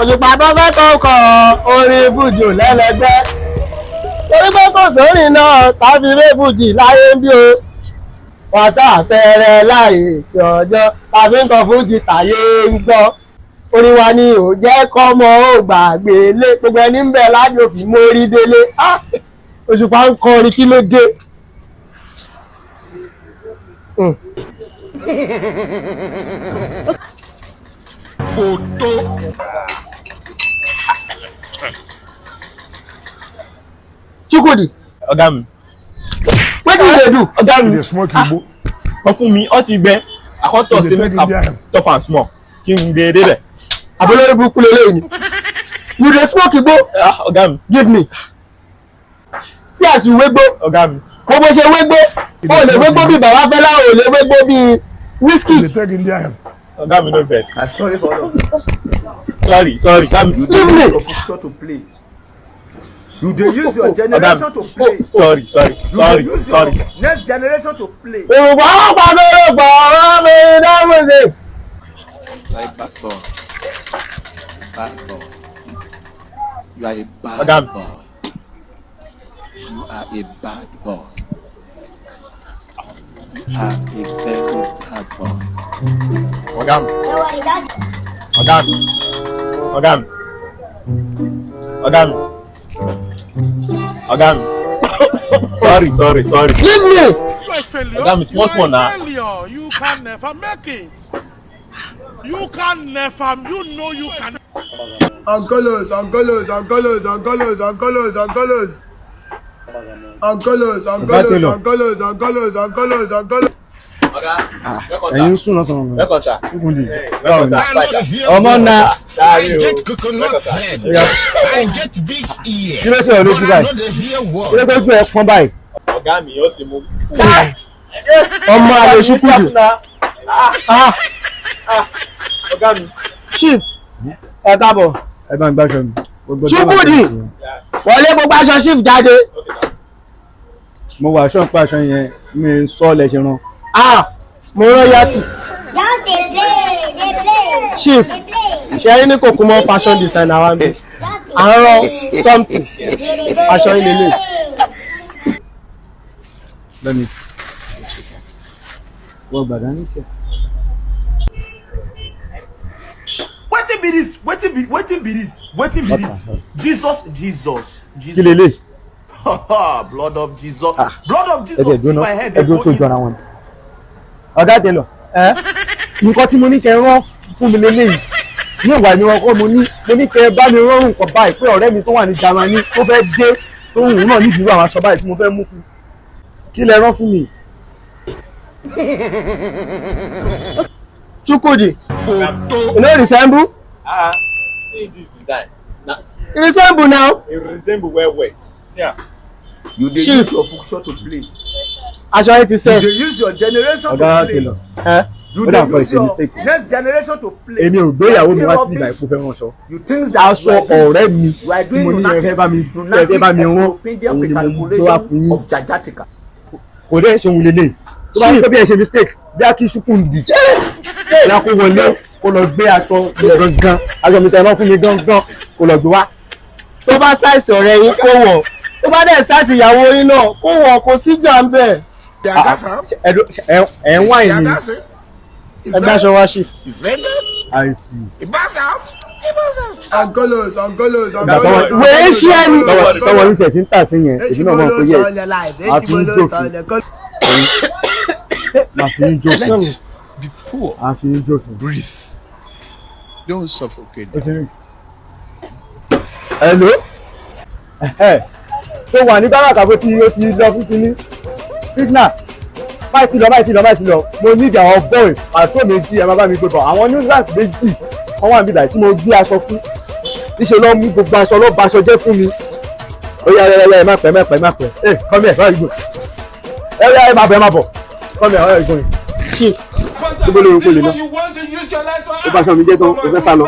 òṣùpá tó fẹ́ kọ́kọ́ orin fújì lẹ́lẹ́gbẹ́ torí pé kò sórin náà tàbí rébùjì láyé ń bí o wàṣà fẹ́rẹ́ láyé ìjọjọ́ tàbí nǹkan fújì tàyé ń gbọ́ orin wa ni ò jẹ́ kọ́mọ ó gbàgbé lé gbogbo ẹni ń bẹ lájò fi mórí délé òṣùpá ń kọrin kí ló dé. Photo. Chukwudi. Ọ̀gá mi. Wetin you dey do? Ọ̀gá mi. Dey smoke igbo. Wọ́n fún mi, ó ti gbẹ. Àkọ́tọ̀ sí make tough and small. Kí n gbé débẹ̀. Àbólórí burúkú lélẹ́yìn ni. You dey smoke igbo? Ọ̀gá mi. Give me. Sí àsùn wégbó. Ọ̀gá mi. Mo bó ṣe wégbó. O lè wégbó bí bàbá Fẹ́lá, o lè wégbó bí whisky. Dey take Indian. Ọ̀gá mi no vex. I'm sorry for all of you. Sorry. Give me. To play. You dey use your generation to play. Sorry. You dey use your next generation to play. Yorùbá pàdé pọ̀ ọ̀rọ̀ mi dáhùnsè. Like bad boy. Bad boy. You are a bad Madam. boy. You are a bad boy. You are a very bad boy. Ọ̀gá mi. Sorry. Give me. You are a failure. Ọ̀gá mi, small na. Failure. You can never make it. You can never. You know you can. Uncolos. Ẹ̀yin sùn lọ́sàn ọ̀nà. Welcome sir. Ọmọ náà. I get coconut head. I get big ear. Kí ló ṣe ọ̀rọ̀ ojú báyìí? I no dey hear Kí ló word. tó ju ẹ̀ pọ́n báyìí? Ọ̀gá mi ó ti mú. Ọmọ àlè Chukwudi. Ọ̀gá mi. Chief. Ẹ káàbọ̀. ẹ bá ń gbàṣọ mi. Chukwudi. Wọlé gbogbo aṣọ chief jáde. mo wà aṣọ pa aṣọ yẹn mi sọ lẹ ṣe rán. Mo rán yàtì. Just dey play. Chief. Ṣé ní kò kú mọ́ fashion designer wa mi? À ń rán something. Aṣọ yín lélẹ̀. lẹ́nu wọ́n gbàdá ní tiẹ̀. Wetin be this? Jesus. kí lélẹ̀. Blood of Jesus. Blood of Jesus. ẹ̀jẹ̀ My head. ẹ̀dùn tó jọra wọn. ọ̀gá tẹ̀lọ̀ nǹkan tí mo ní kẹ́ rán fún mi lélẹ́yìí ní ìwà mi wọn kọ́ mo ní kẹ́ bá mi rọrùn nǹkan báyìí pé ọ̀rẹ́ mi tó wà ní Jámánì tó fẹ́ dé tó wù ú náà nídìí irú àwọn aṣọ báyìí tí mo fẹ́ mú fún kí lẹ rán fún mi. Chukwudi. You no resemble? See this design. You resemble now? It resemble well. See am. You dey Chief. use your function to play. Aṣọ yín ti You sẹ́. dey use your generation to ọ̀gá play. tẹ̀lọ̀ You ó dey dà nǹkan use ìṣe your mistake. next generation to play. èmi ò gbé ìyàwó mi wá sí Rubbish. ìgbà ìpò fẹ́ ránṣọ. You think that aṣọ ọ̀rẹ́ mi you are tí doing mo ní ẹ fẹ́ bá mi rán encyclopedia òun ni mo gbé wá fún recalculation yín of Jajatica. kò dé ṣe òun lélẹ̀ tó bá ń pẹ́ bí ẹ ṣe mistake bí a kì í ṣùkú ndì bí a kó wọlé kó lọ gbé aṣọ mi gangan aṣọ mi tẹ̀ náà fún mi gangan kó lọ gbé wá. Tó bá ṣàìsàn ọ̀rẹ́ yín kó wọ̀. Tó bá dẹ̀ ṣàìsàn ìyàwó yín náà kó wọ̀ kò síjà ń bẹ̀. ẹ̀ ń wá ìní Ẹgbẹ́ aṣọ wa ṣì. àìsí. Uncolos. Wèé ṣí ẹni. tọwọ́ ní tiẹ̀ tí ń tà sí yẹn èmi náà mọ̀ pé yes a fi ń jófin a fi ń jófin Be poor. a fi ń jófin. Breathe. Don't suffocate. hello ṣé wà ní báràkà bó ti ó ti lọ fún kínní signal báyìí ti lọ mo need àwọn boys patrol méjì ẹ máa bá mi gbé bọ̀ àwọn nuisance méjì wọ́n wà níbàyí tí mo gbé aṣọ fún níṣẹ́ lọ mú gbogbo aṣọ lọ bà aṣọ jẹ́ fún mi ó yá ẹ má pẹ́ ẹ come here báyìí gbò ẹ má bọ̀ come here ọ̀rẹ́ ìgbọ̀n yìí chief gbogbo lórí kò lè lọ ó bá aṣọ mi jẹ́ tán ó fẹ́ sá lọ.